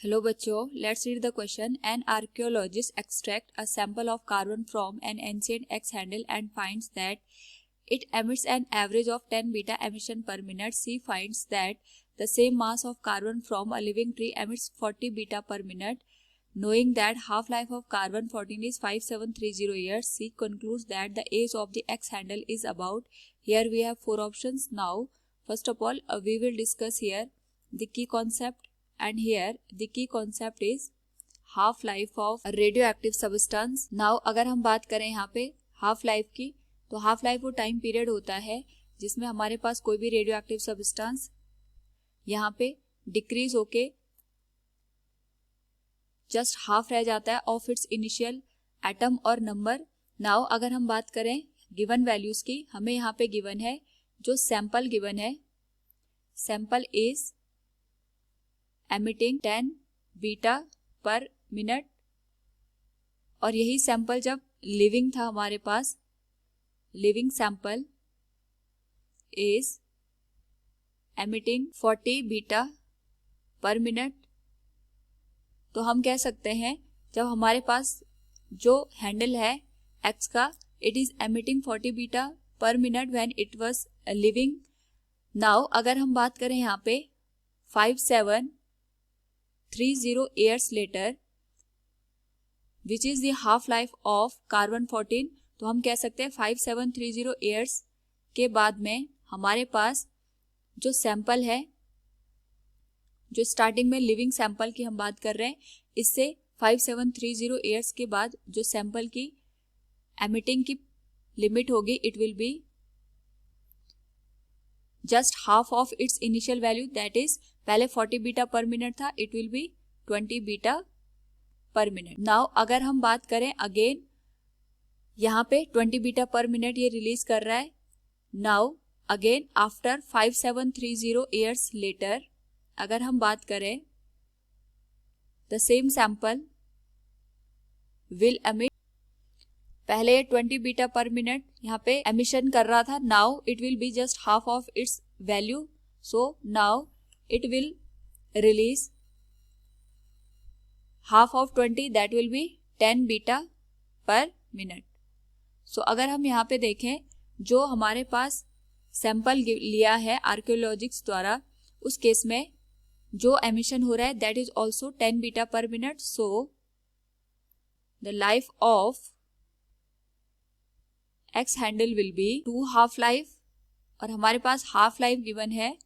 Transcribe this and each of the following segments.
Hello बच्चों, let's read the question. An archaeologist extract a sample of carbon from N ancient x handle and finds that it emits an average of 10 beta emission per minute. She finds that the same mass of carbon from a living tree emits 40 beta per minute. Knowing that half-life of carbon-14 is 5730 years, she concludes that the age of the X-handle is about. Here we have 4 options. Now, first of all, we will discuss here the key concept, and here the key concept is half-life of a radioactive substance. Now, अगर हम बात करें यहाँ पे half-life की, तो half life वो time period होता है जिसमें हमारे पास कोई भी रेडियो एक्टिव सब्सटेंस यहाँ पे डिक्रीज होके जस्ट हाफ रह जाता है ऑफ इट्स इनिशियल एटम और नंबर. नाउ अगर हम बात करें गिवन वैल्यूज की, हमें यहाँ पे गिवन है जो सैंपल गिवन है, sample is emitting 10 beta per minute, और यही सैंपल जब लिविंग था हमारे पास, living sample is emitting 40 beta per minute. तो हम कह सकते हैं जब हमारे पास जो हैंडल है X का, it is emitting 40 beta per minute when it was living. Now अगर हम बात करें यहाँ पे 5730 years later, which is the half life of carbon-14, तो हम कह सकते हैं 5730 ईयर्स के बाद में हमारे पास जो सैंपल है, जो स्टार्टिंग में लिविंग सैंपल की हम बात कर रहे हैं, इससे 5730 ईयर्स के बाद जो सैंपल की एमिटिंग की लिमिट होगी, it will be just half of it's initial value, that is पहले 40 बीटा पर मिनट था, it will B 20 beta per minute. Now अगर हम बात करें अगेन, यहाँ पे 20 बीटा पर मिनट ये रिलीज कर रहा है. Now again after 5730 years later, अगर हम बात करें the same sample will emit, पहले 20 बीटा पर मिनट यहाँ पे एमिशन कर रहा था, now it will be just half of its value, so now it will release half of 20, that will be 10 beta per minute. So अगर हम यहाँ पे देखें जो हमारे पास सैंपल लिया है आर्कियोलॉजिस्ट द्वारा, उस केस में जो एमिशन हो रहा है that is also 10 beta per minute. So the life of x handle will be 2 half life, और हमारे पास हाफ लाइफ गिवन है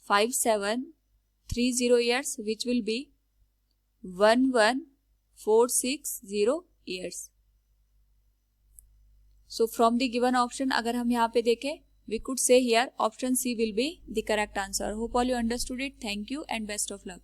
5730 years which will be 11460 years. So from the given option अगर हम यहाँ पे देखें, we could say here option C will be the correct answer. Hope all you understood it. Thank you and best of luck.